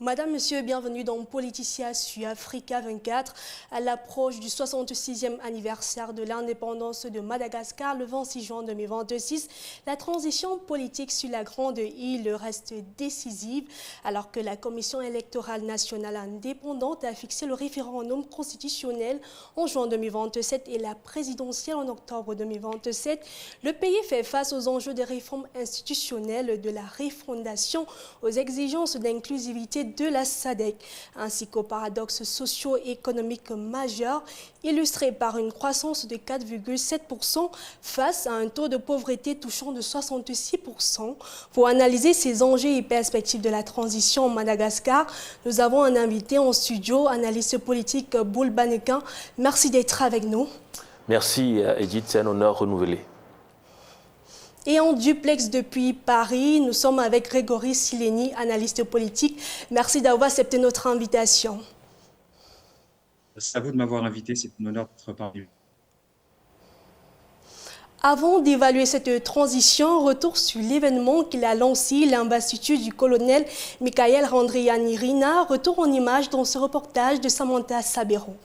Madame, Monsieur, bienvenue dans Politicia sur Africa 24. À l'approche du 66e anniversaire de l'indépendance de Madagascar, le 26 juin 2026, la transition politique sur la Grande Île reste décisive, alors que la Commission électorale nationale indépendante a fixé le référendum constitutionnel en juin 2027 et la présidentielle en octobre 2027. Le pays fait face aux enjeux des réformes institutionnelles, de la refondation, aux exigences d'inclusivité de la SADC, ainsi qu'aux paradoxes socio-économiques majeurs, illustrés par une croissance de 4,7% face à un taux de pauvreté touchant de 66%. Pour analyser ces enjeux et perspectives de la transition au Madagascar, nous avons un invité en studio, analyste politique Boul Banekin. Merci d'être avec nous. Merci Edith, c'est un honneur renouvelé. Et en duplex depuis Paris, nous sommes avec Grégory Sileni, analyste politique. Merci d'avoir accepté notre invitation. C'est à vous de m'avoir invité, c'est un honneur d'être parmi vous. Avant d'évaluer cette transition, retour sur l'événement qu'il a lancé, l'investiture du colonel Michael Randrianirina. Retour en image dans ce reportage de Samantha Sabero.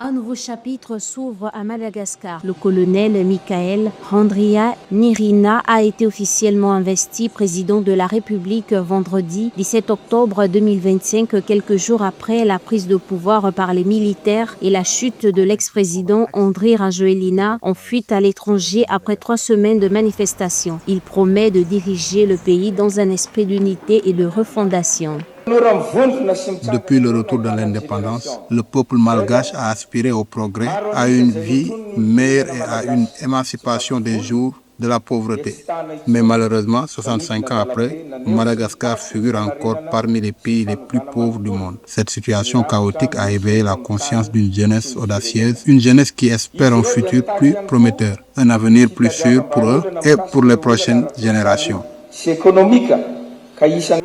Un nouveau chapitre s'ouvre à Madagascar. Le colonel Michael Randrianirina a été officiellement investi président de la République vendredi 17 octobre 2025, quelques jours après la prise de pouvoir par les militaires et la chute de l'ex-président Andry Rajoelina en fuite à l'étranger après 3 semaines de manifestations. Il promet de diriger le pays dans un esprit d'unité et de refondation. Depuis le retour de l'indépendance, le peuple malgache a aspiré au progrès, à une vie meilleure et à une émancipation des jours de la pauvreté. Mais malheureusement, 65 ans après, Madagascar figure encore parmi les pays les plus pauvres du monde. Cette situation chaotique a éveillé la conscience d'une jeunesse audacieuse, une jeunesse qui espère un futur plus prometteur, un avenir plus sûr pour eux et pour les prochaines générations.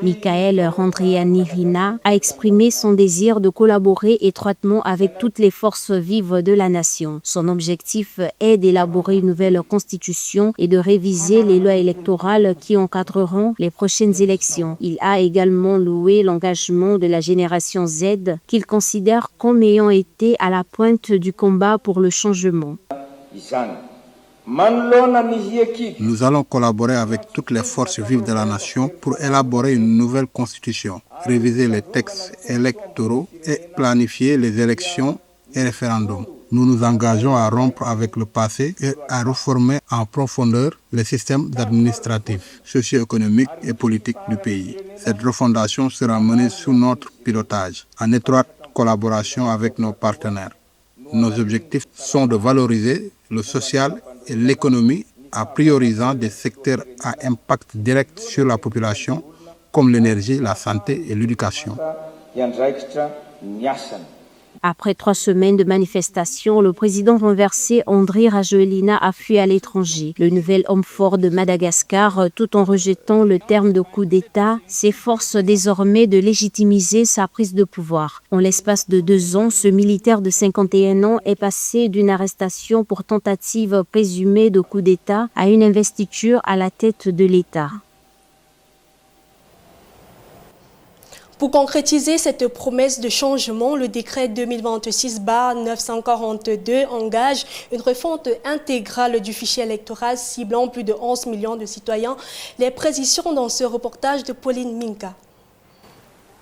Michael Randrianirina a exprimé son désir de collaborer étroitement avec toutes les forces vives de la nation. Son objectif est d'élaborer une nouvelle constitution et de réviser les lois électorales qui encadreront les prochaines élections. Il a également loué l'engagement de la génération Z qu'il considère comme ayant été à la pointe du combat pour le changement. Nous allons collaborer avec toutes les forces vives de la nation pour élaborer une nouvelle constitution, réviser les textes électoraux et planifier les élections et référendums. Nous nous engageons à rompre avec le passé et à réformer en profondeur les systèmes administratifs, socio-économiques et politiques du pays. Cette refondation sera menée sous notre pilotage, en étroite collaboration avec nos partenaires. Nos objectifs sont de valoriser le social et l'économie en priorisant des secteurs à impact direct sur la population comme l'énergie, la santé et l'éducation. Après 3 semaines de manifestations, le président renversé Andry Rajoelina a fui à l'étranger. Le nouvel homme fort de Madagascar, tout en rejetant le terme de coup d'État, s'efforce désormais de légitimiser sa prise de pouvoir. En l'espace de 2 ans, ce militaire de 51 ans est passé d'une arrestation pour tentative présumée de coup d'État à une investiture à la tête de l'État. Pour concrétiser cette promesse de changement, le décret 2026/942 engage une refonte intégrale du fichier électoral ciblant plus de 11 millions de citoyens. Les précisions dans ce reportage de Pauline Minka.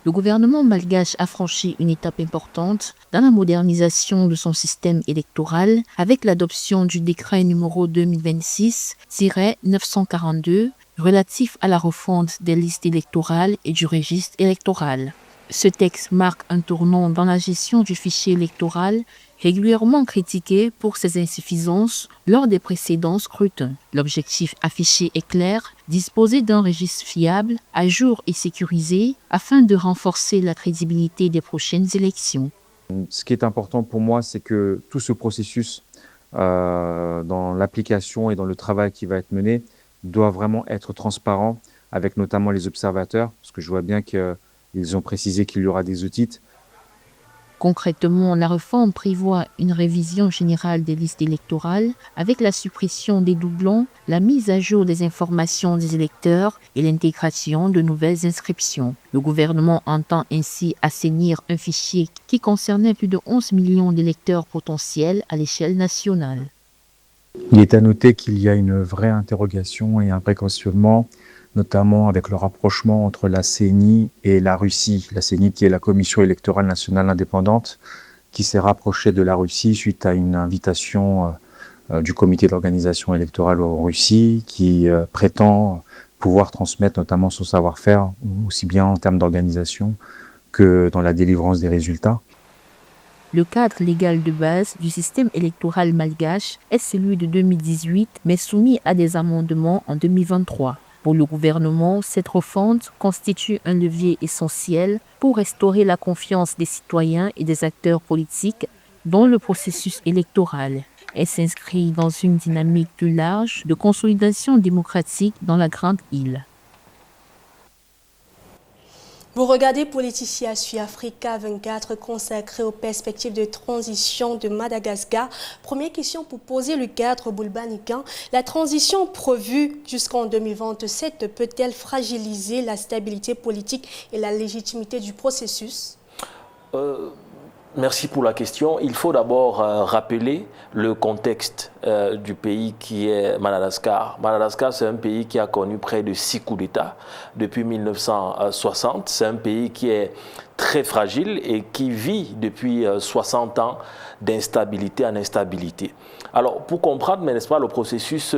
Le gouvernement malgache a franchi une étape importante dans la modernisation de son système électoral avec l'adoption du décret numéro 2026-942 relatif à la refonte des listes électorales et du registre électoral. Ce texte marque un tournant dans la gestion du fichier électoral, régulièrement critiqué pour ses insuffisances lors des précédents scrutins. L'objectif affiché est clair, disposer d'un registre fiable, à jour et sécurisé afin de renforcer la crédibilité des prochaines élections. Ce qui est important pour moi, c'est que tout ce processus, dans l'application et dans le travail qui va être mené, doit vraiment être transparent avec notamment les observateurs, parce que je vois bien qu'ils ont précisé qu'il y aura des audits. Concrètement, la réforme prévoit une révision générale des listes électorales avec la suppression des doublons, la mise à jour des informations des électeurs et l'intégration de nouvelles inscriptions. Le gouvernement entend ainsi assainir un fichier qui concernait plus de 11 millions d'électeurs potentiels à l'échelle nationale. Il est à noter qu'il y a une vraie interrogation et un vrai questionnement, notamment avec le rapprochement entre la CENI et la Russie. La CENI qui est la Commission électorale nationale indépendante, qui s'est rapprochée de la Russie suite à une invitation du comité d'organisation électorale en Russie, qui prétend pouvoir transmettre notamment son savoir-faire, aussi bien en termes d'organisation que dans la délivrance des résultats. Le cadre légal de base du système électoral malgache est celui de 2018, mais soumis à des amendements en 2023. Pour le gouvernement, cette refonte constitue un levier essentiel pour restaurer la confiance des citoyens et des acteurs politiques dans le processus électoral. Elle s'inscrit dans une dynamique plus large de consolidation démocratique dans la Grande Île. Vous regardez Politicien sur Africa 24 consacré aux perspectives de transition de Madagascar. Première question pour poser le cadre boulbaniquin. La transition prévue jusqu'en 2027 peut-elle fragiliser la stabilité politique et la légitimité du processus? Merci pour la question. Il faut d'abord rappeler le contexte du pays qui est Madagascar. Madagascar, c'est un pays qui a connu près de 6 coups d'État depuis 1960. C'est un pays qui est très fragile et qui vit depuis 60 ans d'instabilité en instabilité. Alors, pour comprendre, n'est-ce pas, le processus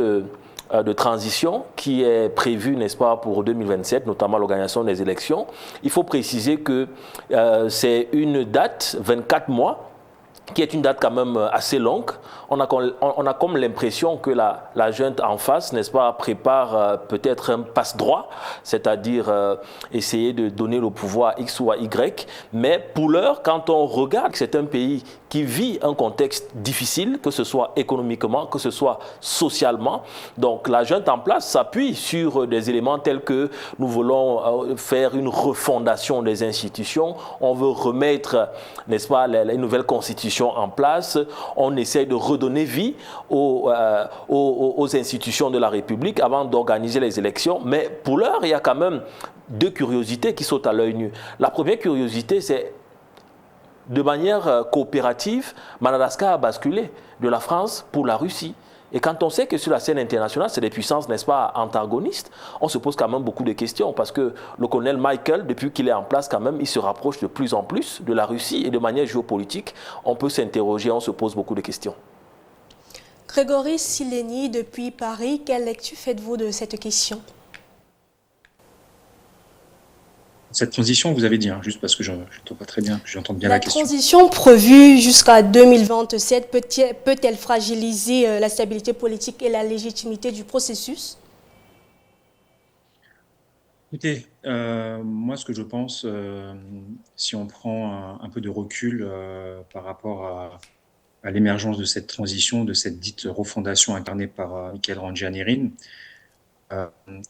de transition qui est prévu, n'est-ce pas, pour 2027, notamment l'organisation des élections, il faut préciser que c'est une date, 24 mois, qui est une date quand même assez longue. On a comme l'impression que la junte en face, n'est-ce pas, prépare peut-être un passe-droit, c'est-à-dire essayer de donner le pouvoir à X ou à Y. Mais pour l'heure, quand on regarde que c'est un pays qui vit un contexte difficile, que ce soit économiquement, que ce soit socialement. Donc la junte en place s'appuie sur des éléments tels que nous voulons faire une refondation des institutions, on veut remettre, n'est-ce pas, les nouvelles constitutions en place, on essaie de redonner vie aux institutions de la République avant d'organiser les élections. Mais pour l'heure, il y a quand même deux curiosités qui sautent à l'œil nu. La première curiosité, c'est de manière coopérative, Madagascar a basculé de la France pour la Russie. Et quand on sait que sur la scène internationale, c'est des puissances, n'est-ce pas, antagonistes, on se pose quand même beaucoup de questions parce que le colonel Michael, depuis qu'il est en place quand même, il se rapproche de plus en plus de la Russie et de manière géopolitique, on peut s'interroger, on se pose beaucoup de questions. Grégory Sileni, depuis Paris, quelle lecture faites-vous de cette question? Cette transition, vous avez dit, hein, juste parce que je n'entends pas très bien, j'entends bien la question. La transition prévue jusqu'à 2027 peut-elle fragiliser la stabilité politique et la légitimité du processus? Écoutez, moi ce que je pense, si on prend un peu de recul par rapport à l'émergence de cette transition, de cette dite refondation incarnée par Michael Randrianirina,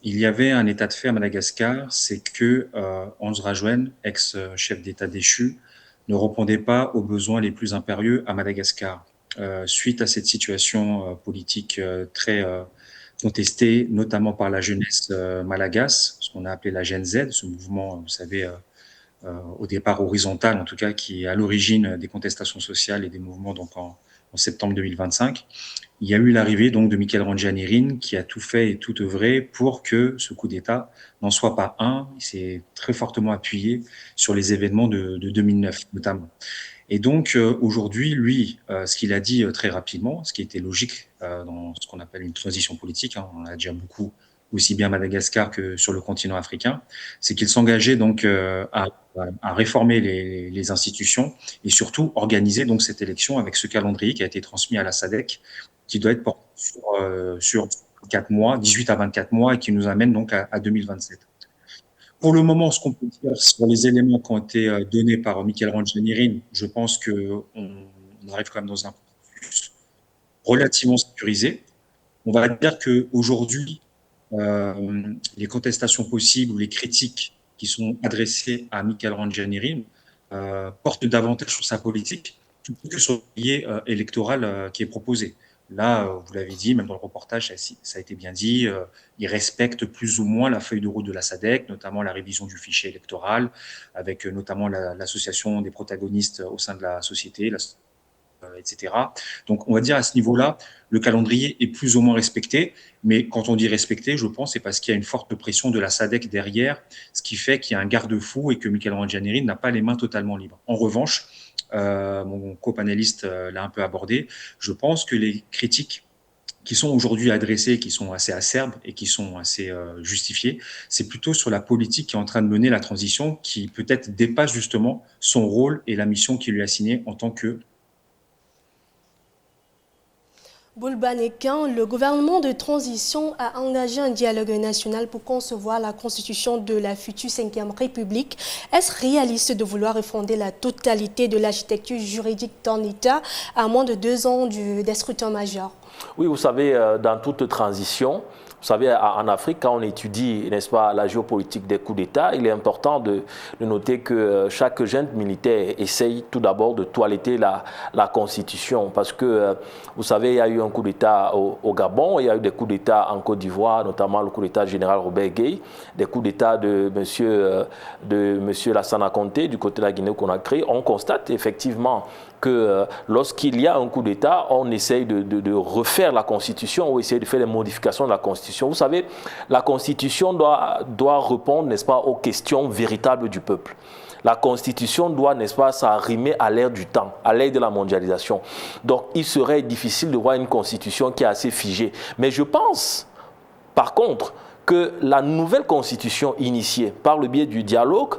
il y avait un état de fait à Madagascar, c'est que Hans Rajwen, ex-chef d'État déchu, ne répondait pas aux besoins les plus impérieux à Madagascar. Suite à cette situation politique très contestée, notamment par la jeunesse malgache, ce qu'on a appelé la Gen Z, ce mouvement, vous savez, au départ horizontal, en tout cas, qui est à l'origine des contestations sociales et des mouvements donc en septembre 2025. Il y a eu l'arrivée donc de Michael Randrianirina qui a tout fait et tout œuvré pour que ce coup d'État n'en soit pas un. Il s'est très fortement appuyé sur les événements de 2009 notamment. Et donc aujourd'hui, lui, ce qu'il a dit très rapidement, ce qui était logique dans ce qu'on appelle une transition politique, hein, on a déjà beaucoup aussi bien à Madagascar que sur le continent africain, c'est qu'il s'engageait donc à réformer les institutions et surtout organiser donc cette élection avec ce calendrier qui a été transmis à la SADC, qui doit être porté sur 4 mois, 18 à 24 mois, et qui nous amène donc à 2027. Pour le moment, ce qu'on peut dire sur les éléments qui ont été donnés par Michael Randrianirina, je pense qu'on arrive quand même dans un processus relativement sécurisé. On va dire qu'aujourd'hui, les contestations possibles ou les critiques qui sont adressées à Michael Randrianirina porte davantage sur sa politique plutôt que sur le billet électoral qui est proposé. Là, vous l'avez dit, même dans le reportage, ça a été bien dit, il respecte plus ou moins la feuille de route de la SADC, notamment la révision du fichier électoral, avec notamment l'association des protagonistes au sein de la société, etc. Donc, on va dire à ce niveau-là, le calendrier est plus ou moins respecté, mais quand on dit respecté, je pense, c'est parce qu'il y a une forte pression de la SADC derrière, ce qui fait qu'il y a un garde-fou et que Michael Randjaneri n'a pas les mains totalement libres. En revanche, mon copanéliste l'a un peu abordé, je pense que les critiques qui sont aujourd'hui adressées, qui sont assez acerbes et qui sont assez justifiées, c'est plutôt sur la politique qui est en train de mener la transition, qui peut-être dépasse justement son rôle et la mission qui lui est assignée en tant que... Boulbanekan, le gouvernement de transition a engagé un dialogue national pour concevoir la constitution de la future 5e République. Est-ce réaliste de vouloir refonder la totalité de l'architecture juridique d'un État à moins de 2 ans des scrutins majeurs? Oui, vous savez, dans toute transition, vous savez, en Afrique, quand on étudie, n'est-ce pas, la géopolitique des coups d'État, il est important de noter que chaque jeune militaire essaye tout d'abord de toiletter la Constitution. Parce que, vous savez, il y a eu un coup d'État au Gabon, il y a eu des coups d'État en Côte d'Ivoire, notamment le coup d'État général Robert Gueye, des coups d'État de monsieur Lassana Conté du côté de la Guinée-Conakry. On constate effectivement que lorsqu'il y a un coup d'État, on essaye de refaire la Constitution ou essayer de faire des modifications de la Constitution. Vous savez, la Constitution doit répondre, n'est-ce pas, aux questions véritables du peuple. La Constitution doit, n'est-ce pas, s'arrimer à l'ère du temps, à l'ère de la mondialisation. Donc, il serait difficile de voir une Constitution qui est assez figée. Mais je pense, par contre, que la nouvelle Constitution initiée par le biais du dialogue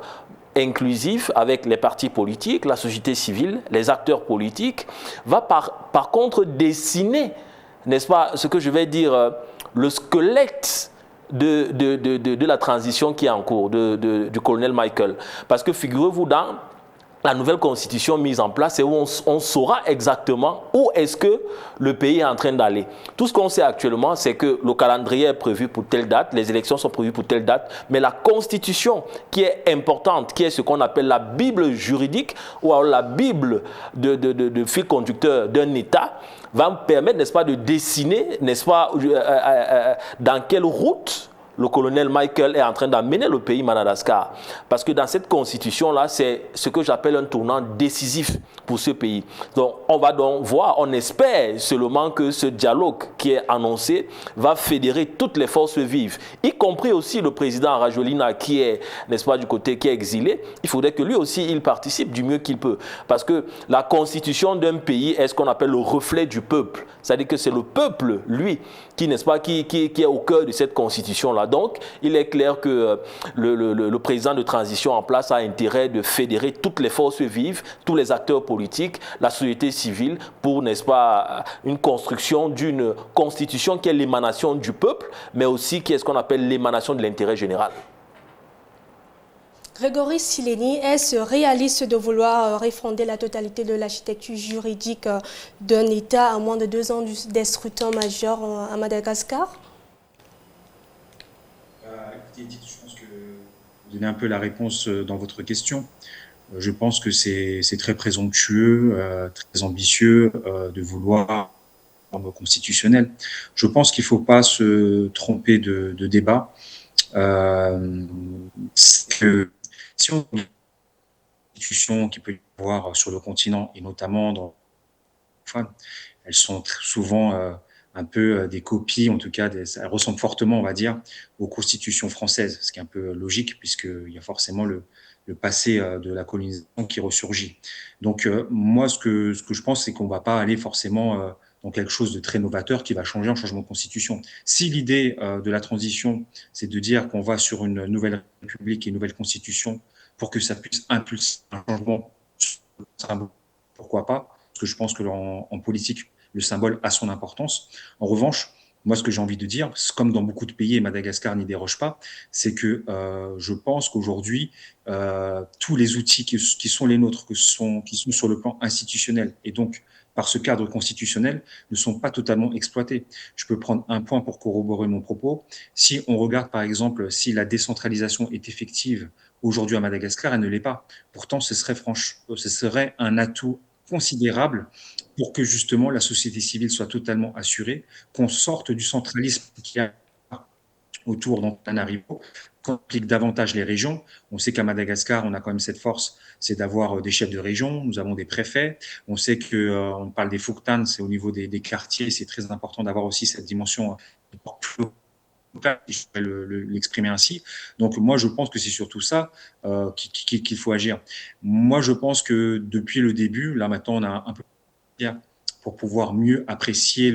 inclusif avec les partis politiques, la société civile, les acteurs politiques, va par contre dessiner, n'est-ce pas, ce que je vais dire, le squelette de la transition qui est en cours, du colonel Michael. Parce que figurez-vous, dans la nouvelle constitution mise en place, c'est où on saura exactement où est-ce que le pays est en train d'aller. Tout ce qu'on sait actuellement, c'est que le calendrier est prévu pour telle date, les élections sont prévues pour telle date, mais la constitution qui est importante, qui est ce qu'on appelle la Bible juridique, ou alors la Bible de fil conducteur d'un État, va me permettre, n'est-ce pas, de dessiner, n'est-ce pas, dans quelle route le colonel Michael est en train d'amener le pays Madagascar. Parce que dans cette constitution-là, c'est ce que j'appelle un tournant décisif pour ce pays. Donc, on va donc voir, on espère seulement que ce dialogue qui est annoncé va fédérer toutes les forces vives, y compris aussi le président Rajoelina qui est, n'est-ce pas, du côté qui est exilé. Il faudrait que lui aussi, il participe du mieux qu'il peut. Parce que la constitution d'un pays est ce qu'on appelle le reflet du peuple. C'est-à-dire que c'est le peuple, lui, qui, n'est-ce pas, qui est au cœur de cette constitution-là. Donc, il est clair que le président de transition en place a intérêt de fédérer toutes les forces vives, tous les acteurs politiques, la société civile, pour, n'est-ce pas, une construction d'une constitution qui est l'émanation du peuple, mais aussi qui est ce qu'on appelle l'émanation de l'intérêt général. Grégory Sileni, est-ce réaliste de vouloir refonder la totalité de l'architecture juridique d'un État à moins de 2 ans des scrutins majeurs à Madagascar? Écoutez, Edith, je pense que vous donnez un peu la réponse dans votre question. Je pense que c'est très présomptueux, très ambitieux de vouloir un norme constitutionnelle. Je pense qu'il ne faut pas se tromper de débat. C'est que si on a une constitution qui peut y avoir sur le continent, et notamment dans elles sont souvent un peu des copies, en tout cas, elles ressemblent fortement, on va dire, aux constitutions françaises, ce qui est un peu logique, puisqu'il y a forcément le passé de la colonisation qui ressurgit. Donc, moi, ce que je pense, c'est qu'on ne va pas aller forcément dans quelque chose de très novateur qui va changer en changement de constitution. Si l'idée de la transition, c'est de dire qu'on va sur une nouvelle république et une nouvelle constitution pour que ça puisse impulser un changement, pourquoi pas? Parce que je pense que en politique, le symbole a son importance. En revanche, moi, ce que j'ai envie de dire, comme dans beaucoup de pays, et Madagascar n'y déroge pas, c'est que je pense qu'aujourd'hui, tous les outils qui sont les nôtres, qui sont sur le plan institutionnel, et donc par ce cadre constitutionnel, ne sont pas totalement exploités. Je peux prendre un point pour corroborer mon propos. Si on regarde, par exemple, si la décentralisation est effective Aujourd'hui, à Madagascar, elle ne l'est pas. Pourtant, ce serait un atout considérable pour que justement la société civile soit totalement assurée, qu'on sorte du centralisme qui a autour d'Antananarivo, qu'on implique davantage les régions. On sait qu'à Madagascar, on a quand même cette force, c'est d'avoir des chefs de région, nous avons des préfets. On sait que on parle des Fuktan, c'est au niveau des quartiers, c'est très important d'avoir aussi cette dimension je pourrais l'exprimer ainsi. Donc moi, je pense que c'est surtout ça qu'il faut agir. Moi, je pense que depuis le début, là maintenant, on a un peu pour pouvoir mieux apprécier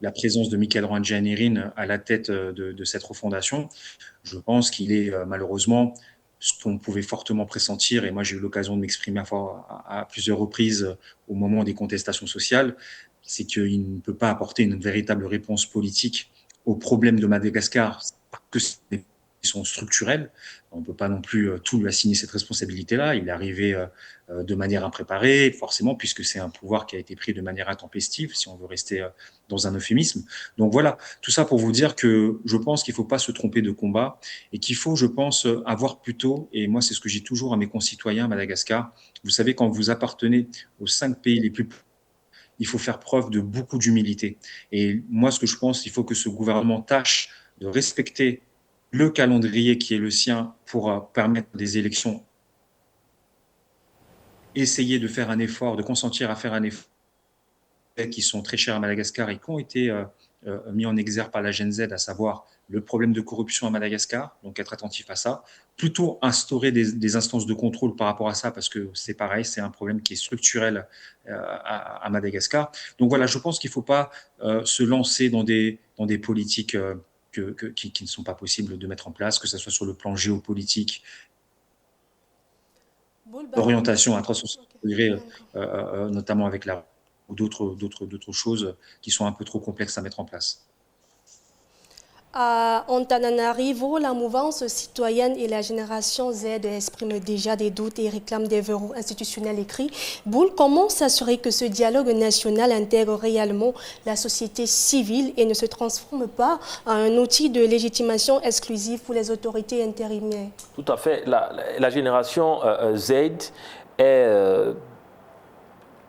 la présence de Michael Randrianirina à la tête de cette refondation. Je pense qu'il est malheureusement ce qu'on pouvait fortement pressentir, et moi j'ai eu l'occasion de m'exprimer à plusieurs reprises au moment des contestations sociales, c'est qu'il ne peut pas apporter une véritable réponse politique aux problèmes de Madagascar, parce que ils sont structurels. On ne peut pas non plus tout lui assigner cette responsabilité-là. Il est arrivé de manière impréparée, forcément, puisque c'est un pouvoir qui a été pris de manière intempestive, si on veut rester dans un euphémisme. Donc voilà, tout ça pour vous dire que je pense qu'il ne faut pas se tromper de combat et qu'il faut, je pense, avoir plutôt, et moi c'est ce que j'ai toujours à mes concitoyens à Madagascar, vous savez, quand vous appartenez aux 5 pays les plus... il faut faire preuve de beaucoup d'humilité. Et moi, ce que je pense, il faut que ce gouvernement tâche de respecter le calendrier qui est le sien pour permettre des élections, essayer de faire un effort, de consentir à faire un effort qui sont très chers à Madagascar et qui ont été mis en exergue par la GNZ, à savoir le problème de corruption à Madagascar, donc être attentif à ça, plutôt instaurer des instances de contrôle par rapport à ça, parce que c'est pareil, c'est un problème qui est structurel à Madagascar. Donc voilà, je pense qu'il ne faut pas se lancer dans des politiques qui ne sont pas possibles de mettre en place, que ce soit sur le plan géopolitique, d'orientation à 360 degrés, notamment avec ou d'autres choses qui sont un peu trop complexes à mettre en place. À Antananarivo, la mouvance citoyenne et la génération Z expriment déjà des doutes et réclament des verrous institutionnels écrits. Boule, comment s'assurer que ce dialogue national intègre réellement la société civile et ne se transforme pas en un outil de légitimation exclusive pour les autorités intérimaires? Tout à fait. La génération Z est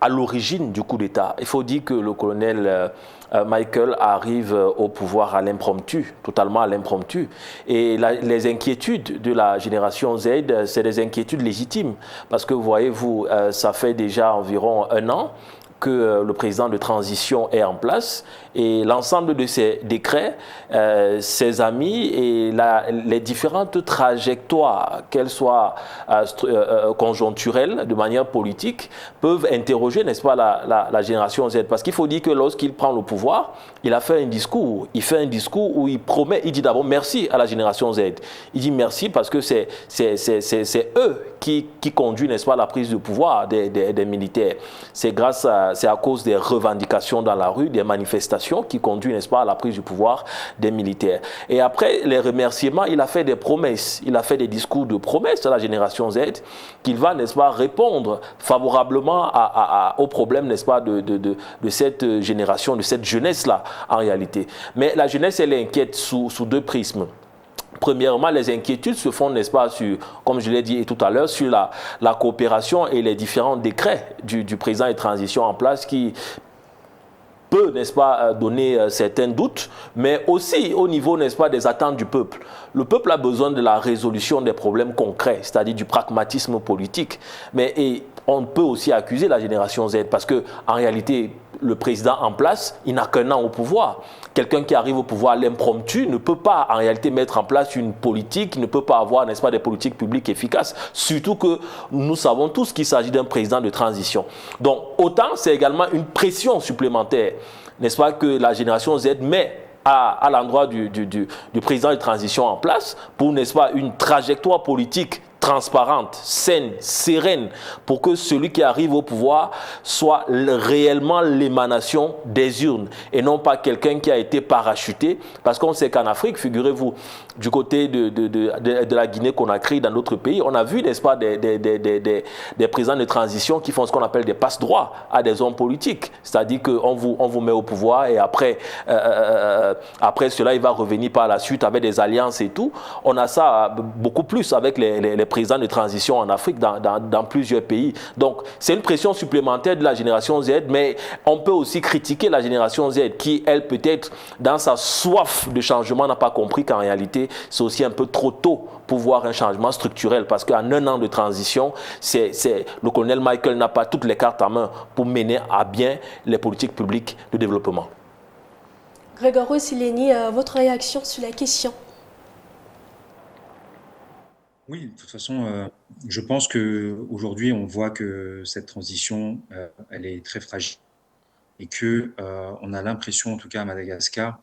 à l'origine du coup d'État. Il faut dire que le colonel Michael arrive au pouvoir à l'impromptu, totalement à l'impromptu. Et les inquiétudes de la génération Z, c'est des inquiétudes légitimes. Parce que, voyez-vous, ça fait déjà environ 1 an que le président de transition est en place et l'ensemble de ses décrets, ses amis et les différentes trajectoires, qu'elles soient conjoncturelles, de manière politique, peuvent interroger, n'est-ce pas, la génération Z. Parce qu'il faut dire que lorsqu'il prend le pouvoir, il a fait un discours. Il fait un discours où il promet, il dit d'abord merci à la génération Z. Il dit merci parce que c'est eux qui conduisent, n'est-ce pas, la prise de pouvoir des militaires. C'est à cause des revendications dans la rue, des manifestations qui conduisent, n'est-ce pas, à la prise du pouvoir des militaires. Et après les remerciements, il a fait des promesses. Il a fait des discours de promesses à la génération Z qu'il va, n'est-ce pas, répondre favorablement aux problèmes, n'est-ce pas, de cette génération, de cette jeunesse-là, en réalité. Mais la jeunesse, elle est inquiète sous 2 prismes. Premièrement, les inquiétudes se font, n'est-ce pas, sur, comme je l'ai dit tout à l'heure, sur la coopération et les différents décrets du président de transition en place qui peut, n'est-ce pas, donner certains doutes, mais aussi au niveau, n'est-ce pas, des attentes du peuple. Le peuple a besoin de la résolution des problèmes concrets, c'est-à-dire du pragmatisme politique. Mais on peut aussi accuser la génération Z parce que, en réalité, le président en place, il n'a qu'1 an au pouvoir. Quelqu'un qui arrive au pouvoir à l'impromptu ne peut pas en réalité mettre en place une politique, ne peut pas avoir, n'est-ce pas, des politiques publiques efficaces. Surtout que nous savons tous qu'il s'agit d'un président de transition. Donc autant c'est également une pression supplémentaire, n'est-ce pas, que la génération Z met à l'endroit du président de transition en place pour, n'est-ce pas, une trajectoire politique transparente, saine, sereine, pour que celui qui arrive au pouvoir soit réellement l'émanation des urnes et non pas quelqu'un qui a été parachuté. Parce qu'on sait qu'en Afrique, figurez-vous, du côté de la Guinée-Conakry, dans d'autres pays, on a vu, n'est-ce pas, des présidents de transition qui font ce qu'on appelle des passe-droits à des hommes politiques. C'est-à-dire qu'on vous met au pouvoir et après cela, il va revenir par la suite avec des alliances et tout. On a ça beaucoup plus avec les présidents de transition en Afrique, dans plusieurs pays. Donc, c'est une pression supplémentaire de la génération Z, mais on peut aussi critiquer la génération Z qui, elle, peut-être, dans sa soif de changement, n'a pas compris qu'en réalité, c'est aussi un peu trop tôt pour voir un changement structurel, parce qu'en un an de transition, le colonel Michael n'a pas toutes les cartes en main pour mener à bien les politiques publiques de développement. Grégory Sileni, votre réaction sur la question? Oui, de toute façon, je pense qu'aujourd'hui, on voit que cette transition, elle est très fragile et qu'on a l'impression, en tout cas à Madagascar,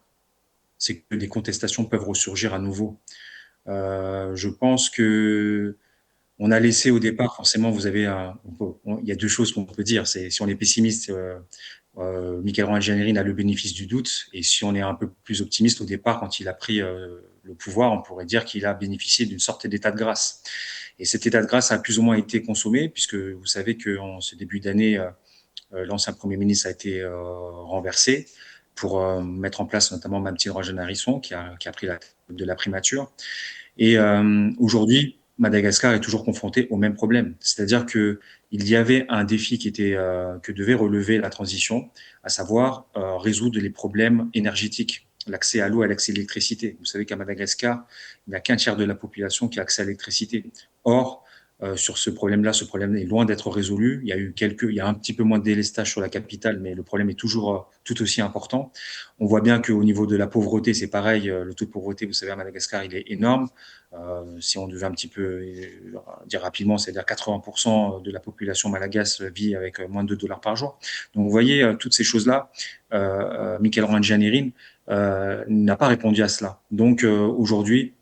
c'est que des contestations peuvent ressurgir à nouveau. Je pense que on a laissé au départ, forcément, vous avez il y a deux choses qu'on peut dire. C'est si on est pessimiste, Michael Randrianirina a le bénéfice du doute, et si on est un peu plus optimiste, au départ, quand il a pris le pouvoir, on pourrait dire qu'il a bénéficié d'une sorte d'état de grâce. Et cet état de grâce a plus ou moins été consommé, puisque vous savez qu'en ce début d'année, l'ancien Premier ministre a été renversé pour mettre en place notamment Mamtine Randrianirina qui a pris la tête de la primature. Et aujourd'hui, Madagascar est toujours confronté au même problème. C'est-à-dire qu'il y avait un défi que devait relever la transition, à savoir résoudre les problèmes énergétiques, l'accès à l'eau et l'accès à l'électricité. Vous savez qu'à Madagascar, il n'y a qu'un tiers de la population qui a accès à l'électricité. Or, sur ce problème est loin d'être résolu. Il y a un petit peu moins de délestage sur la capitale, mais le problème est toujours tout aussi important. On voit bien qu'au niveau de la pauvreté, c'est pareil. Le taux de pauvreté, vous savez, à Madagascar, il est énorme. Si on devait un petit peu dire rapidement, c'est-à-dire 80% de la population malgache vit avec moins de $2 par jour. Donc, vous voyez, toutes ces choses-là, Michael Randrianirina n'a pas répondu à cela. Donc, aujourd'hui,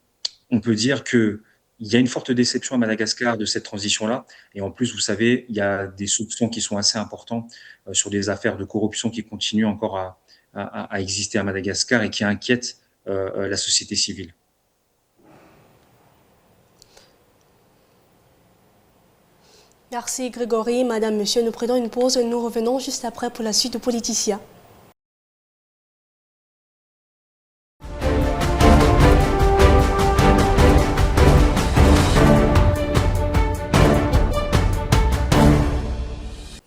on peut dire que il y a une forte déception à Madagascar de cette transition-là. Et en plus, vous savez, il y a des soupçons qui sont assez importants sur des affaires de corruption qui continuent encore à exister à Madagascar et qui inquiètent la société civile. Merci Grégory. Madame, Monsieur, nous prenons une pause et nous revenons juste après pour la suite de Politicien.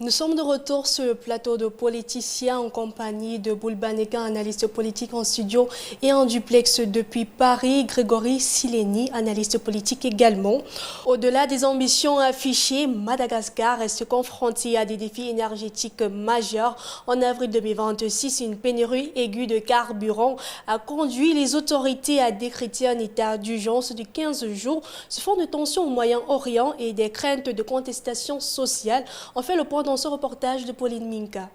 Nous sommes de retour sur le plateau de Politicien en compagnie de Boulbaneka, analyste politique en studio et en duplex depuis Paris, Grégory Sileni, analyste politique également. Au-delà des ambitions affichées, Madagascar reste confronté à des défis énergétiques majeurs. En avril 2026, une pénurie aiguë de carburant a conduit les autorités à décréter un état d'urgence de 15 jours. Ce fond de tension au Moyen-Orient et des craintes de contestation sociale ont fait le point dans ce reportage de Pauline Minka.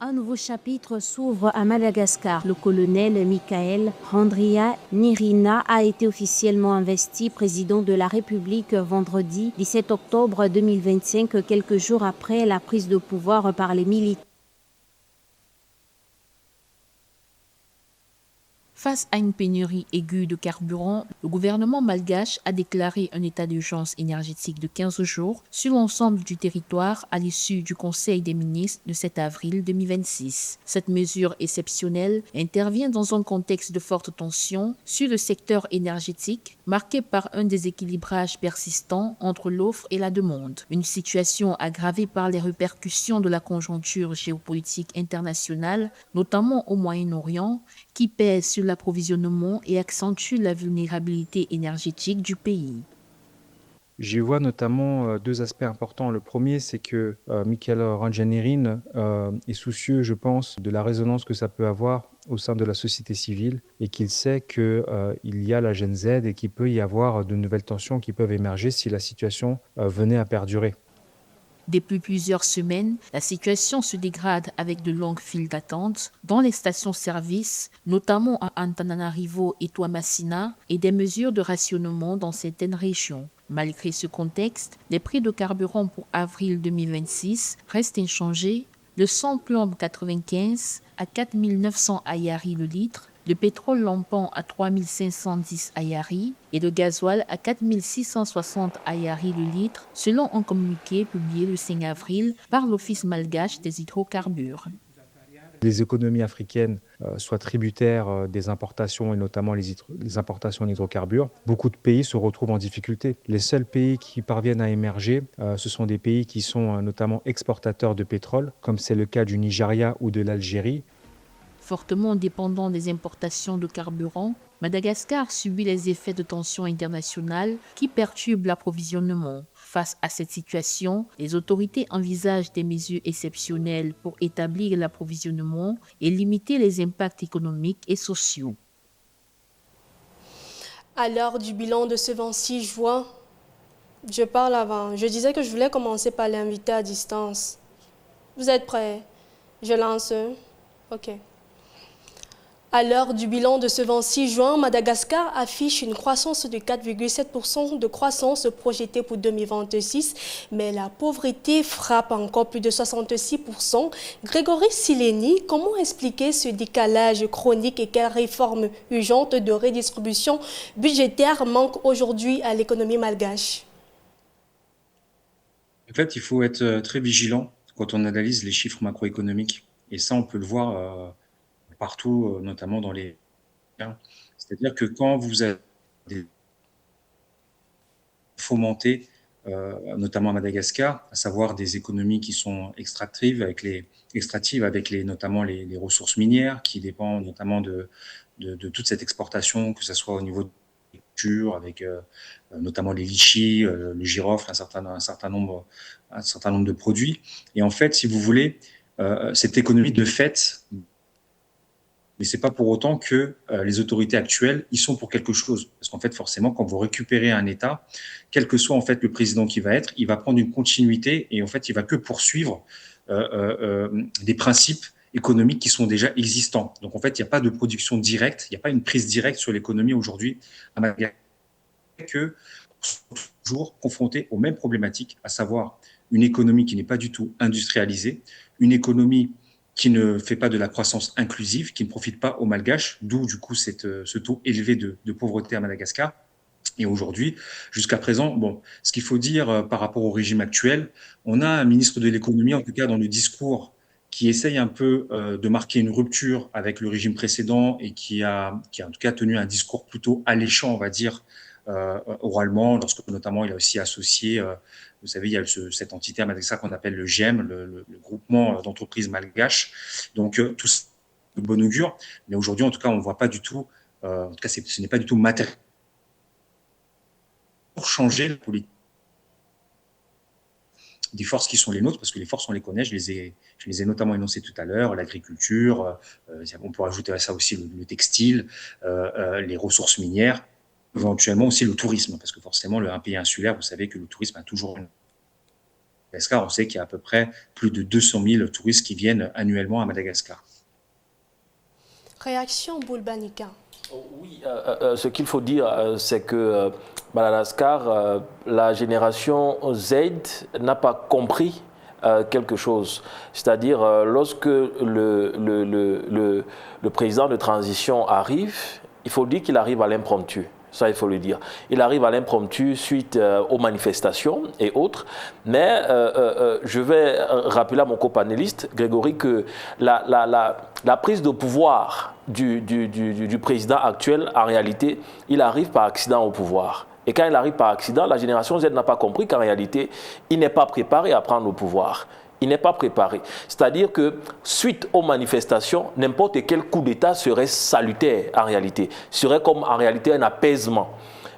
Un nouveau chapitre s'ouvre à Madagascar. Le colonel Michael Randrianirina a été officiellement investi président de la République vendredi 17 octobre 2025, quelques jours après la prise de pouvoir par les militaires. Face à une pénurie aiguë de carburant, le gouvernement malgache a déclaré un état d'urgence énergétique de 15 jours sur l'ensemble du territoire à l'issue du Conseil des ministres de 7 avril 2026. Cette mesure exceptionnelle intervient dans un contexte de forte tension sur le secteur énergétique, marqué par un déséquilibrage persistant entre l'offre et la demande. Une situation aggravée par les répercussions de la conjoncture géopolitique internationale, notamment au Moyen-Orient, qui pèse sur l'approvisionnement et accentue la vulnérabilité énergétique du pays. J'y vois notamment deux aspects importants. Le premier, c'est que Michael Randrianirina est soucieux, je pense, de la résonance que ça peut avoir au sein de la société civile et qu'il sait qu'il y a la Gen Z et qu'il peut y avoir de nouvelles tensions qui peuvent émerger si la situation venait à perdurer. Depuis plusieurs semaines, la situation se dégrade avec de longues files d'attente dans les stations-service, notamment à Antananarivo et Toamasina, et des mesures de rationnement dans certaines régions. Malgré ce contexte, les prix de carburant pour avril 2026 restent inchangés. Le sans-plomb 95 à 4 900 ayari le litre, le pétrole lampant à 3 510 ayari et le gasoil à 4 660 ayari le litre, selon un communiqué publié le 5 avril par l'Office malgache des hydrocarbures. les économies africaines soient tributaires des importations et notamment les importations d'hydrocarbures, beaucoup de pays se retrouvent en difficulté. Les seuls pays qui parviennent à émerger, ce sont des pays qui sont notamment exportateurs de pétrole, comme c'est le cas du Nigeria ou de l'Algérie. Fortement dépendant des importations de carburant, Madagascar subit les effets de tensions internationales qui perturbent l'approvisionnement. Face à cette situation, les autorités envisagent des mesures exceptionnelles pour établir l'approvisionnement et limiter les impacts économiques et sociaux. À l'heure du bilan de ce 26 juin, je parle avant. Je disais que je voulais commencer par l'inviter à distance. Vous êtes prêts? Je lance. OK. À l'heure du bilan de ce 26 juin, Madagascar affiche une croissance de 4,7% de croissance projetée pour 2026, mais la pauvreté frappe encore plus de 66%. Grégory Sileni, comment expliquer ce décalage chronique et quelles réformes urgentes de redistribution budgétaire manquent aujourd'hui à l'économie malgache? En fait, il faut être très vigilant quand on analyse les chiffres macroéconomiques. Et ça, on peut le voir partout, notamment dans les... C'est-à-dire que quand vous avez fomenté, notamment à Madagascar, à savoir des économies qui sont extractives avec notamment les ressources minières, qui dépendent notamment de toute cette exportation, que ce soit au niveau de l'agriculture, avec notamment les litchis, le girofle, un certain nombre de produits. Et en fait, si vous voulez, cette économie de fait... Mais c'est pas pour autant que les autorités actuelles y sont pour quelque chose, parce qu'en fait forcément quand vous récupérez un État, quel que soit en fait le président qui va être, il va prendre une continuité et en fait il va que poursuivre des principes économiques qui sont déjà existants. Donc en fait il n'y a pas de production directe, il n'y a pas une prise directe sur l'économie aujourd'hui à Madagascar, que sont toujours confrontés aux mêmes problématiques, à savoir une économie qui n'est pas du tout industrialisée, une économie qui ne fait pas de la croissance inclusive, qui ne profite pas aux Malgaches, d'où du coup ce taux élevé de pauvreté à Madagascar. Et aujourd'hui, jusqu'à présent, bon, ce qu'il faut dire par rapport au régime actuel, on a un ministre de l'économie, en tout cas dans le discours, qui essaye un peu de marquer une rupture avec le régime précédent et qui a en tout cas tenu un discours plutôt alléchant, on va dire, oralement, lorsque notamment il a aussi associé, vous savez, il y a cette entité à Madagascar qu'on appelle le GEM, le groupement d'entreprises malgaches. Donc tout ça de bon augure, mais aujourd'hui en tout cas on ne voit pas du tout, en tout cas ce n'est pas du tout matériel pour changer la politique des forces qui sont les nôtres, parce que les forces on les connaît, je les ai notamment énoncées tout à l'heure, l'agriculture, on peut ajouter à ça aussi le textile, les ressources minières, éventuellement aussi le tourisme, parce que forcément, un pays insulaire, vous savez que le tourisme a toujours une... Madagascar, on sait qu'il y a à peu près plus de 200 000 touristes qui viennent annuellement à Madagascar. Réaction Boulbanika. Oui, ce qu'il faut dire, c'est que Madagascar, la génération Z n'a pas compris quelque chose. C'est-à-dire, lorsque le président de transition arrive, il faut dire qu'il arrive à l'impromptu. Ça, il faut le dire. Il arrive à l'impromptu suite aux manifestations et autres. Mais je vais rappeler à mon copanéliste, Grégory, que la prise de pouvoir du président actuel, en réalité, il arrive par accident au pouvoir. Et quand il arrive par accident, la génération Z n'a pas compris qu'en réalité, il n'est pas préparé à prendre le pouvoir. Il n'est pas préparé. C'est-à-dire que, suite aux manifestations, n'importe quel coup d'État serait salutaire en réalité. Serait comme en réalité un apaisement.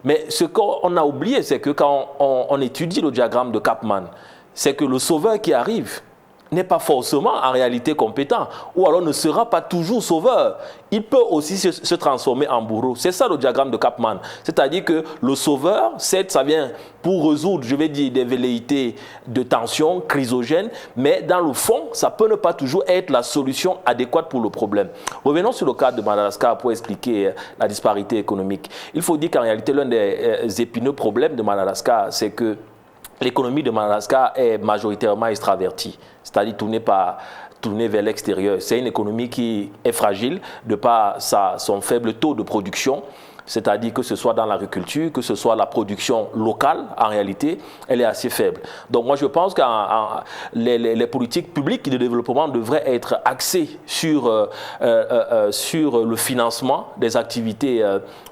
Mais ce qu'on a oublié, c'est que quand on étudie le diagramme de Kapman, c'est que le sauveur qui arrive n'est pas forcément en réalité compétent, ou alors ne sera pas toujours sauveur. Il peut aussi se transformer en bourreau. C'est ça le diagramme de Kapman. C'est-à-dire que le sauveur, certes, ça vient pour résoudre, je vais dire, des velléités de tension chrysogènes, mais dans le fond, ça peut ne pas toujours être la solution adéquate pour le problème. Revenons sur le cas de Madagascar pour expliquer la disparité économique. Il faut dire qu'en réalité, l'un des épineux problèmes de Madagascar, c'est que l'économie de Madagascar est majoritairement extravertie, c'est-à-dire tournée vers l'extérieur. C'est une économie qui est fragile de par son faible taux de production. c'est-à-dire que ce soit dans l'agriculture, que ce soit la production locale, en réalité, elle est assez faible. Donc moi, je pense que les politiques publiques de développement devraient être axées sur le financement des activités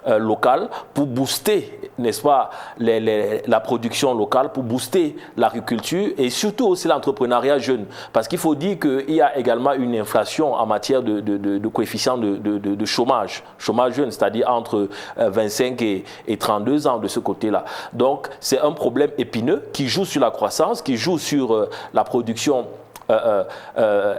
locales pour booster, n'est-ce pas, la production locale, pour booster l'agriculture et surtout aussi l'entrepreneuriat jeune. Parce qu'il faut dire qu'il y a également une inflation en matière de coefficient de chômage jeune, c'est-à-dire entre 25 et 32 ans de ce côté-là. Donc, c'est un problème épineux qui joue sur la croissance, qui joue sur la production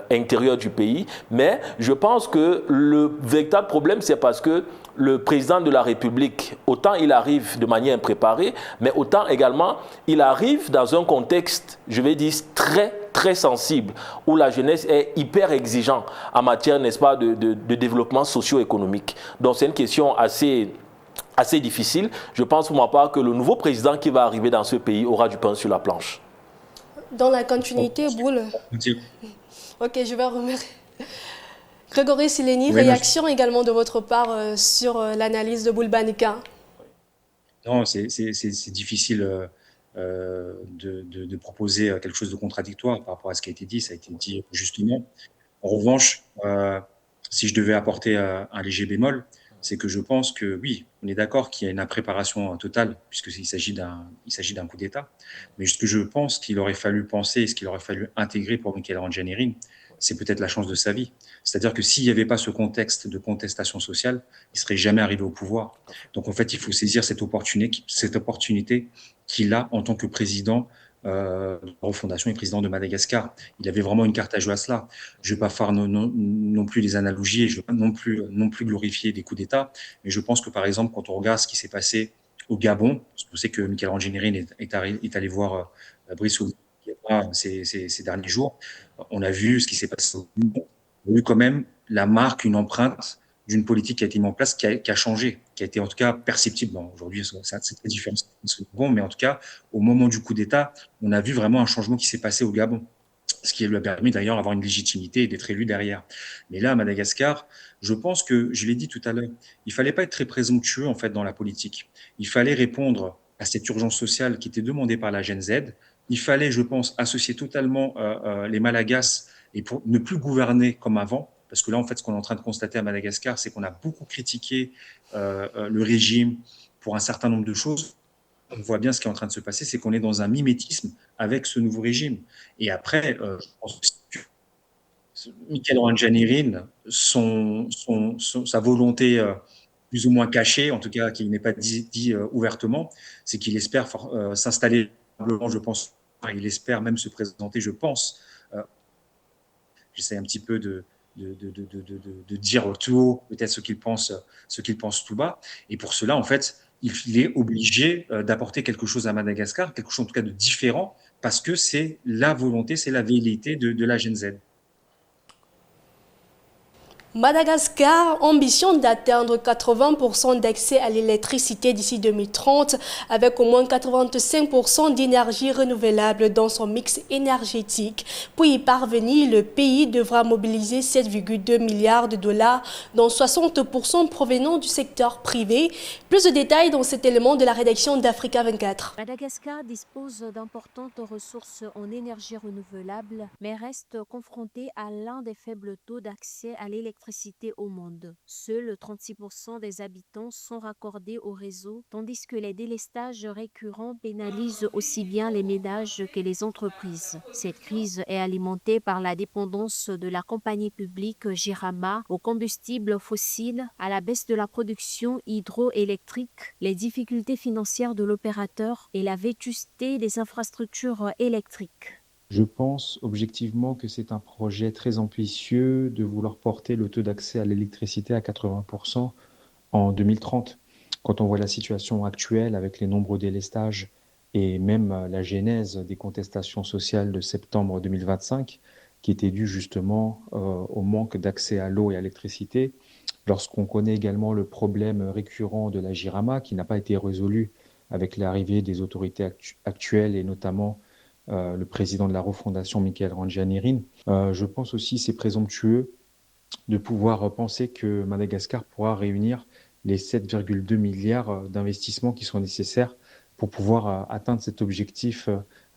intérieure du pays. Mais je pense que le véritable problème, c'est parce que le président de la République, autant il arrive de manière impréparée, mais autant également il arrive dans un contexte, je vais dire, très sensible, où la jeunesse est hyper exigeante en matière, n'est-ce pas, de développement socio-économique. Donc c'est une question assez difficile. Je pense pour ma part que le nouveau président qui va arriver dans ce pays aura du pain sur la planche. Dans la continuité, Boule. Ok, je vais remercier. Grégory Sileni, oui, réaction également de votre part sur l'analyse de Boule Banika. Non, c'est difficile de proposer quelque chose de contradictoire par rapport à ce qui a été dit. Ça a été dit justement. En revanche, si je devais apporter un léger bémol, c'est que je pense que oui, on est d'accord qu'il y a une impréparation totale, puisqu'il s'agit d'un coup d'État. Mais ce que je pense qu'il aurait fallu penser, et ce qu'il aurait fallu intégrer pour Michael Randrianirina, c'est peut-être la chance de sa vie. C'est-à-dire que s'il n'y avait pas ce contexte de contestation sociale, il ne serait jamais arrivé au pouvoir. Donc en fait, il faut saisir cette opportunité qu'il a en tant que président de la refondation et président de Madagascar. Il avait vraiment une carte à jouer à cela. Je ne vais pas faire non plus les analogies, et je ne vais pas non plus glorifier des coups d'État, mais je pense que par exemple, quand on regarde ce qui s'est passé au Gabon, parce que je sais que Michael Randrianirina est allé voir Brice Oligui ces derniers jours, on a vu ce qui s'est passé au Gabon. On a eu quand même la marque, une empreinte d'une politique qui a été mise en place, qui a changé, qui a été en tout cas perceptible. Bon, aujourd'hui, c'est très différent, mais en tout cas, au moment du coup d'État, on a vu vraiment un changement qui s'est passé au Gabon, ce qui lui a permis d'ailleurs d'avoir une légitimité et d'être élu derrière. Mais là, à Madagascar, je pense que, je l'ai dit tout à l'heure, il fallait pas être très présomptueux en fait dans la politique. Il fallait répondre à cette urgence sociale qui était demandée par la Gen Z. Il fallait, je pense, associer totalement les Malagasy et pour ne plus gouverner comme avant. Parce que là, en fait, ce qu'on est en train de constater à Madagascar, c'est qu'on a beaucoup critiqué le régime pour un certain nombre de choses. On voit bien ce qui est en train de se passer, c'est qu'on est dans un mimétisme avec ce nouveau régime. Et après, je pense que Michael Randrianirina, sa volonté plus ou moins cachée, en tout cas qui n'est pas dit ouvertement, c'est qu'il espère s'installer, je pense, il espère même se présenter, je pense. J'essaie un petit peu de dire tout haut peut-être ce qu'il pense tout bas. Et pour cela, en fait, il est obligé d'apporter quelque chose à Madagascar, quelque chose en tout cas de différent, parce que c'est la volonté, c'est la velléité de la Gen Z. Madagascar ambitionne d'atteindre 80% d'accès à l'électricité d'ici 2030 avec au moins 85% d'énergie renouvelable dans son mix énergétique. Pour y parvenir, le pays devra mobiliser 7,2 milliards de dollars, dont 60% provenant du secteur privé. Plus de détails dans cet élément de la rédaction d'Africa 24. Madagascar dispose d'importantes ressources en énergie renouvelable, mais reste confronté à l'un des faibles taux d'accès à l'électricité au monde. Seuls 36% des habitants sont raccordés au réseau, tandis que les délestages récurrents pénalisent aussi bien les ménages que les entreprises. Cette crise est alimentée par la dépendance de la compagnie publique Jirama aux combustibles fossiles, à la baisse de la production hydroélectrique, les difficultés financières de l'opérateur et la vétusté des infrastructures électriques. Je pense objectivement que c'est un projet très ambitieux de vouloir porter le taux d'accès à l'électricité à 80% en 2030. Quand on voit la situation actuelle avec les nombreux délestages et même la genèse des contestations sociales de septembre 2025, qui étaient dues justement au manque d'accès à l'eau et à l'électricité, lorsqu'on connaît également le problème récurrent de la Jirama qui n'a pas été résolu avec l'arrivée des autorités actuelles et notamment le président de la refondation, Michael Randrianirina. Je pense aussi c'est présomptueux de pouvoir penser que Madagascar pourra réunir les 7,2 milliards d'investissements qui sont nécessaires pour pouvoir atteindre cet objectif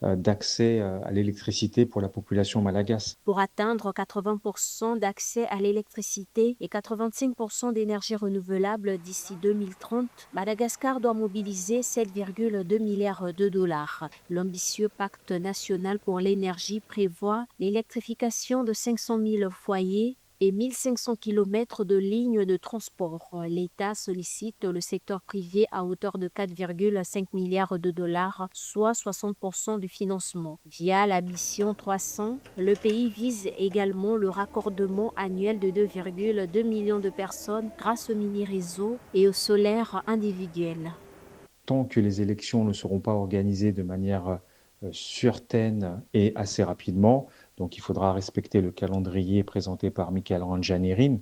d'accès à l'électricité pour la population malagasy. Pour atteindre 80% d'accès à l'électricité et 85% d'énergie renouvelable d'ici 2030, Madagascar doit mobiliser 7,2 milliards de dollars. L'ambitieux pacte national pour l'énergie prévoit l'électrification de 500 000 foyers et 1500 km de lignes de transport. L'État sollicite le secteur privé à hauteur de 4,5 milliards de dollars, soit 60% du financement. Via la mission 300, le pays vise également le raccordement annuel de 2,2 millions de personnes grâce au mini-réseau et au solaire individuel. Tant que les élections ne seront pas organisées de manière certaine et assez rapidement, donc il faudra respecter le calendrier présenté par Michael Randjanirin,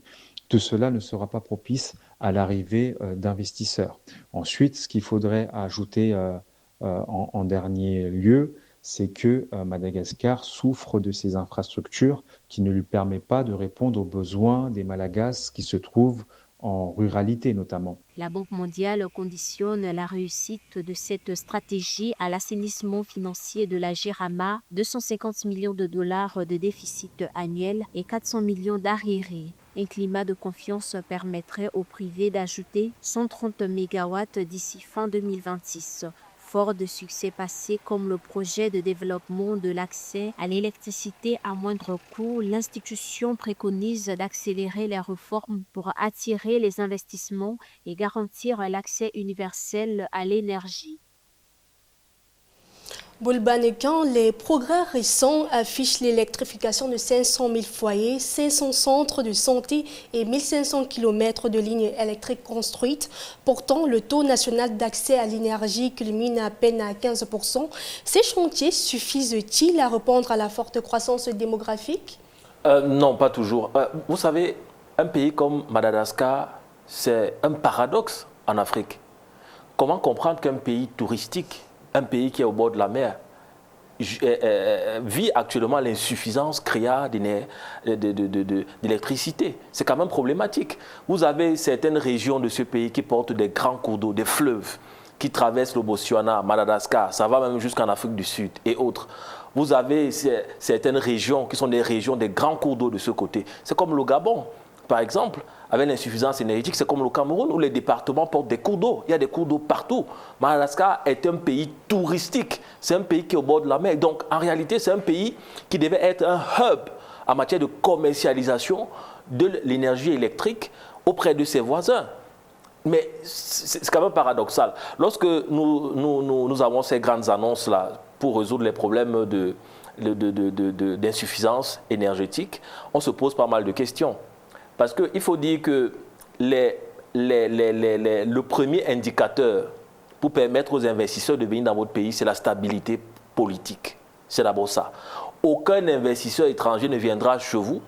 tout cela ne sera pas propice à l'arrivée d'investisseurs. Ensuite, ce qu'il faudrait ajouter en dernier lieu, c'est que Madagascar souffre de ces infrastructures qui ne lui permettent pas de répondre aux besoins des Malagasy qui se trouvent en ruralité notamment. La Banque mondiale conditionne la réussite de cette stratégie à l'assainissement financier de la GIRAMA, 250 millions de dollars de déficit annuel et 400 millions d'arriérés. Un climat de confiance permettrait au privé d'ajouter 130 MW d'ici fin 2026. Fort de succès passés comme le projet de développement de l'accès à l'électricité à moindre coût, l'institution préconise d'accélérer les réformes pour attirer les investissements et garantir l'accès universel à l'énergie. Boulbanekan, les progrès récents affichent l'électrification de 500 000 foyers, 500 centres de santé et 1500 km de lignes électriques construites. Pourtant, le taux national d'accès à l'énergie culmine à peine à 15%. Ces chantiers suffisent-ils à répondre à la forte croissance démographique? Non, pas toujours. Vous savez, un pays comme Madagascar, c'est un paradoxe en Afrique. Comment comprendre qu'un pays touristique, un pays qui est au bord de la mer, vit actuellement l'insuffisance criarde d'électricité? C'est quand même problématique. Vous avez certaines régions de ce pays qui portent des grands cours d'eau, des fleuves, qui traversent le Botswana, Madagascar, ça va même jusqu'en Afrique du Sud et autres. Vous avez certaines régions qui sont des régions des grands cours d'eau de ce côté. C'est comme le Gabon, par exemple, avec l'insuffisance énergétique, c'est comme le Cameroun où les départements portent des cours d'eau. Il y a des cours d'eau partout. Madagascar est un pays touristique. C'est un pays qui est au bord de la mer. Donc, en réalité, c'est un pays qui devait être un hub en matière de commercialisation de l'énergie électrique auprès de ses voisins. Mais c'est quand même paradoxal. Lorsque nous avons ces grandes annonces-là pour résoudre les problèmes d'insuffisance énergétique, on se pose pas mal de questions. Parce qu'il faut dire que le premier indicateur pour permettre aux investisseurs de venir dans votre pays, c'est la stabilité politique. C'est d'abord ça. Aucun investisseur étranger ne viendra chez vous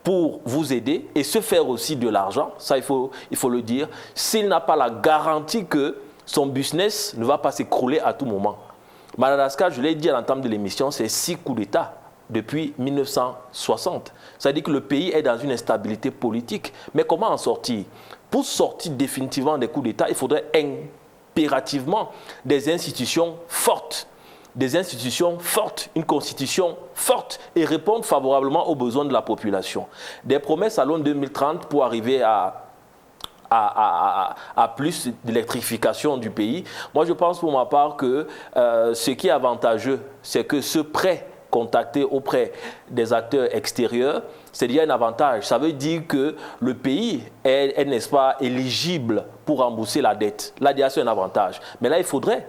pour vous aider et se faire aussi de l'argent, ça il faut le dire, s'il n'a pas la garantie que son business ne va pas s'écrouler à tout moment. Madagascar, je l'ai dit à l'entame de l'émission, c'est 6 coups d'État depuis 1960. C'est-à-dire que le pays est dans une instabilité politique. Mais comment en sortir? Pour sortir définitivement des coups d'État, il faudrait impérativement des institutions fortes. Une constitution forte et répondre favorablement aux besoins de la population. Des promesses à l'horizon 2030 pour arriver à plus d'électrification du pays. Moi, je pense pour ma part que ce qui est avantageux, c'est que ce prêt contacté auprès des acteurs extérieurs, c'est déjà un avantage. Ça veut dire que le pays est n'est-ce pas, éligible pour rembourser la dette. Là, déjà, c'est un avantage. Mais là, il faudrait,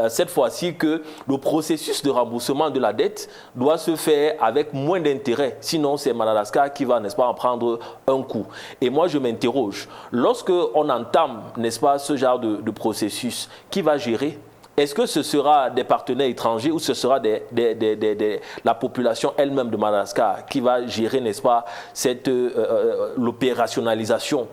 cette fois-ci, que le processus de remboursement de la dette doit se faire avec moins d'intérêt. Sinon, c'est Madagascar qui va, n'est-ce pas, en prendre un coup. Et moi, je m'interroge. Lorsque on entame, n'est-ce pas, ce genre de processus, qui va gérer? Est-ce que ce sera des partenaires étrangers ou ce sera la population elle-même de Madagascar qui va gérer, n'est-ce pas, l'opérationnalisation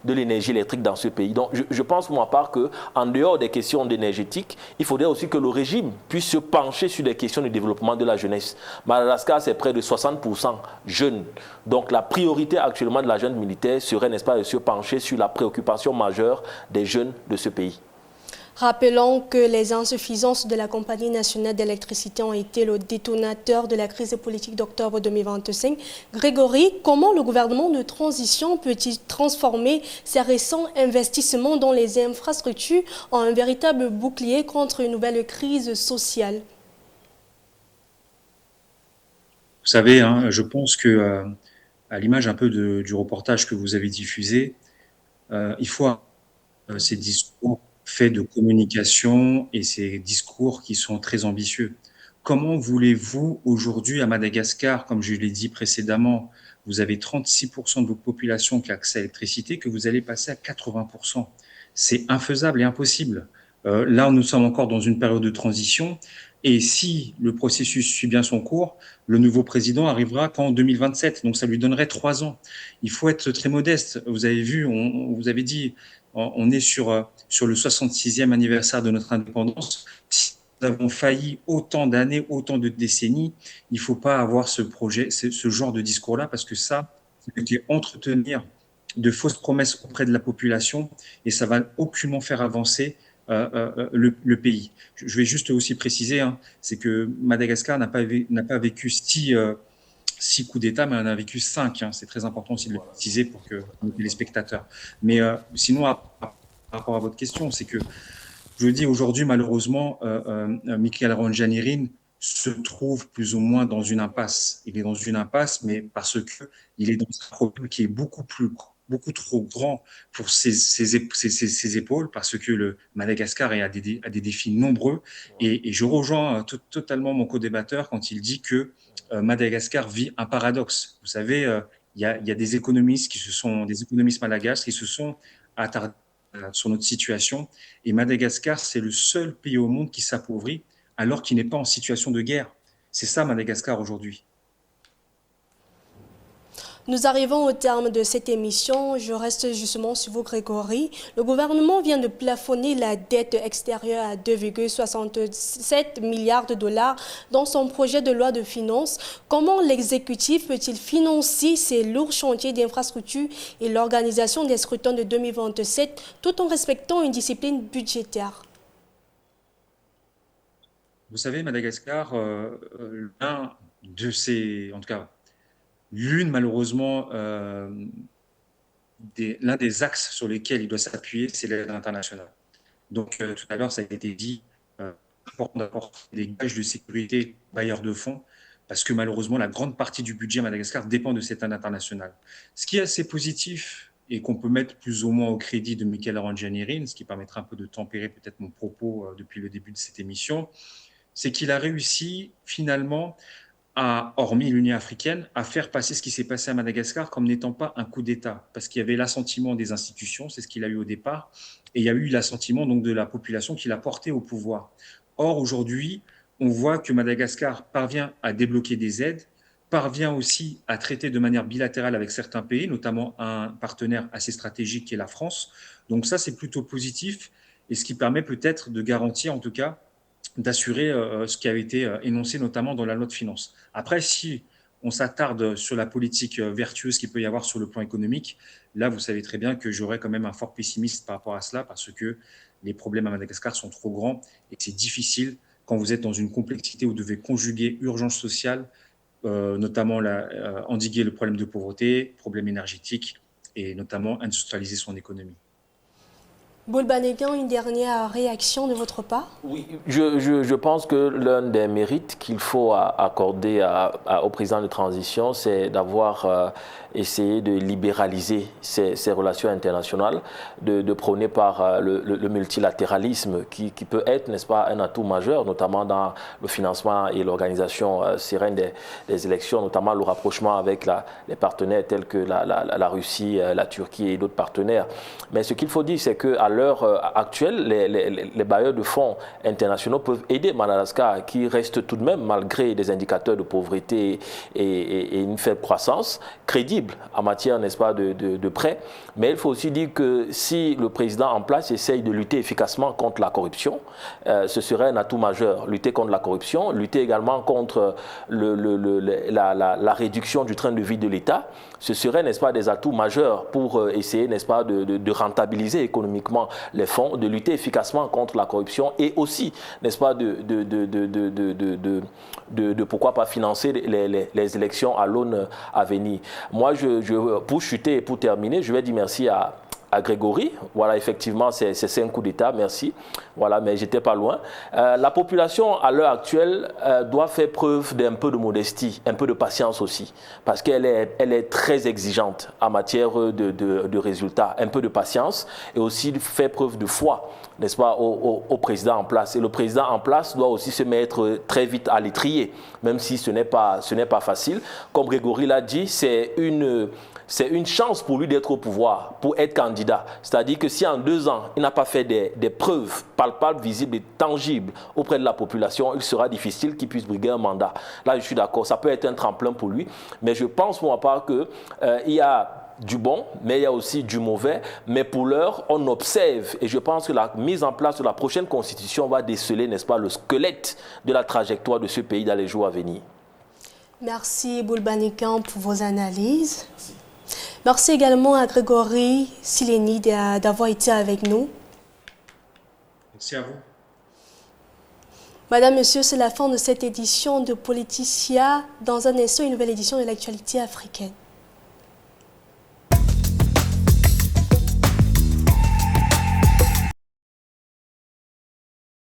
de l'énergie électrique dans ce pays. Donc je pense pour ma part qu'en dehors des questions énergétiques, il faudrait aussi que le régime puisse se pencher sur des questions de développement de la jeunesse. Madagascar, c'est près de 60% jeunes. Donc la priorité actuellement de la jeune militaire serait, n'est-ce pas, de se pencher sur la préoccupation majeure des jeunes de ce pays. Rappelons que les insuffisances de la Compagnie nationale d'électricité ont été le détonateur de la crise politique d'octobre 2025. Grégory, comment le gouvernement de transition peut-il transformer ces récents investissements dans les infrastructures en un véritable bouclier contre une nouvelle crise sociale? Vous savez, hein, je pense que, à l'image un peu du reportage que vous avez diffusé, il faut ces discours faits de communication et ces discours qui sont très ambitieux. Comment voulez-vous aujourd'hui à Madagascar, comme je l'ai dit précédemment, vous avez 36% de votre population qui a accès à l'électricité, que vous allez passer à 80%. C'est infaisable et impossible. Là, nous sommes encore dans une période de transition. Et si le processus suit bien son cours, le nouveau président arrivera qu'en 2027. Donc, ça lui donnerait 3 ans. Il faut être très modeste. Vous avez vu, vous avez dit, on est sur le 66e anniversaire de notre indépendance. Si nous avons failli autant d'années, autant de décennies, il ne faut pas avoir ce genre de discours-là, parce que ça, c'est entretenir de fausses promesses auprès de la population et ça va aucunement faire avancer le pays. Je vais juste aussi préciser, hein, c'est que Madagascar n'a pas vécu 6 coups d'État, mais on en a vécu 5. Hein. C'est très important aussi de le préciser pour que les spectateurs. Mais sinon, par rapport à votre question, c'est que je dis aujourd'hui, malheureusement, Michael Randjanirin se trouve plus ou moins dans une impasse. Il est dans une impasse, mais parce qu'il est dans un problème qui est beaucoup trop grand pour ses épaules, parce que le Madagascar a des défis nombreux. Et je rejoins totalement mon co-débatteur quand il dit que Madagascar vit un paradoxe. Vous savez, il y a des économistes des économistes malagasy qui se sont attardés sur notre situation. Et Madagascar, c'est le seul pays au monde qui s'appauvrit alors qu'il n'est pas en situation de guerre. C'est ça Madagascar aujourd'hui. Nous arrivons au terme de cette émission. Je reste justement sur vous, Grégory. Le gouvernement vient de plafonner la dette extérieure à 2,67 milliards de dollars dans son projet de loi de finances. Comment l'exécutif peut-il financer ces lourds chantiers d'infrastructure et l'organisation des scrutins de 2027 tout en respectant une discipline budgétaire? Vous savez, Madagascar, l'une, malheureusement, l'un des axes sur lesquels il doit s'appuyer, c'est l'aide internationale. Donc, tout à l'heure, ça a été dit, important d'apporter des gages de sécurité bailleurs de fonds, parce que malheureusement, la grande partie du budget à Madagascar dépend de cette aide internationale. Ce qui est assez positif et qu'on peut mettre plus ou moins au crédit de Michael Randjanirin, ce qui permettra un peu de tempérer peut-être mon propos depuis le début de cette émission, c'est qu'il a réussi finalement hormis l'Union africaine, à faire passer ce qui s'est passé à Madagascar comme n'étant pas un coup d'État, parce qu'il y avait l'assentiment des institutions, c'est ce qu'il a eu au départ, et il y a eu l'assentiment donc de la population qui l'a porté au pouvoir. Or, aujourd'hui, on voit que Madagascar parvient à débloquer des aides, parvient aussi à traiter de manière bilatérale avec certains pays, notamment un partenaire assez stratégique qui est la France. Donc ça, c'est plutôt positif, et ce qui permet peut-être de garantir, en tout cas, d'assurer ce qui avait été énoncé notamment dans la loi de finances. Après, si on s'attarde sur la politique vertueuse qu'il peut y avoir sur le plan économique, là, vous savez très bien que j'aurais quand même un fort pessimiste par rapport à cela, parce que les problèmes à Madagascar sont trop grands et que c'est difficile quand vous êtes dans une complexité où vous devez conjuguer urgence sociale, notamment endiguer le problème de pauvreté, problème énergétique et notamment industrialiser son économie. Boulbanégan, une dernière réaction de votre part? Oui, je pense que l'un des mérites qu'il faut accorder au président de transition, c'est d'avoir essayé de libéraliser ces relations internationales, de prôner par le multilatéralisme qui peut être, n'est-ce pas, un atout majeur, notamment dans le financement et l'organisation sereine des élections, notamment le rapprochement avec les partenaires tels que la Russie, la Turquie et d'autres partenaires. Mais ce qu'il faut dire, c'est qu'à l'heure actuelle, les bailleurs de fonds internationaux peuvent aider Madagascar, qui reste tout de même, malgré des indicateurs de pauvreté et une faible croissance, crédible en matière, n'est-ce pas, de prêts. Mais il faut aussi dire que si le président en place essaye de lutter efficacement contre la corruption, ce serait un atout majeur. Lutter contre la corruption, lutter également contre la réduction du train de vie de l'État, ce serait, n'est-ce pas, des atouts majeurs pour essayer, n'est-ce pas, de rentabiliser économiquement les fonds, de lutter efficacement contre la corruption et aussi, n'est-ce pas, de pourquoi pas financer les élections à l'aune à venir. Moi, pour chuter et pour terminer, je vais dire merci à Grégory. Voilà, effectivement, c'est un coup d'État, merci. Voilà, mais j'étais pas loin. La population, à l'heure actuelle, doit faire preuve d'un peu de modestie, un peu de patience aussi, parce qu'elle est très exigeante en matière de résultats. Un peu de patience et aussi faire preuve de foi, n'est-ce pas, au président en place. Et le président en place doit aussi se mettre très vite à l'étrier, même si ce n'est pas facile. Comme Grégory l'a dit, c'est une chance pour lui d'être au pouvoir, pour être candidat. C'est-à-dire que si en 2 ans, il n'a pas fait des preuves palpables, visibles et tangibles auprès de la population, il sera difficile qu'il puisse briguer un mandat. Là, je suis d'accord, ça peut être un tremplin pour lui, mais je pense pour ma part qu'il y a du bon, mais il y a aussi du mauvais. Mais pour l'heure, on observe, et je pense que la mise en place de la prochaine constitution va déceler, n'est-ce pas, le squelette de la trajectoire de ce pays dans les jours à venir. Merci Boulbanikan pour vos analyses. Merci également à Grégory Sileni d'avoir été avec nous. Merci à vous. Madame, Monsieur, c'est la fin de cette édition de Politicía. Dans un instant, une nouvelle édition de l'actualité africaine.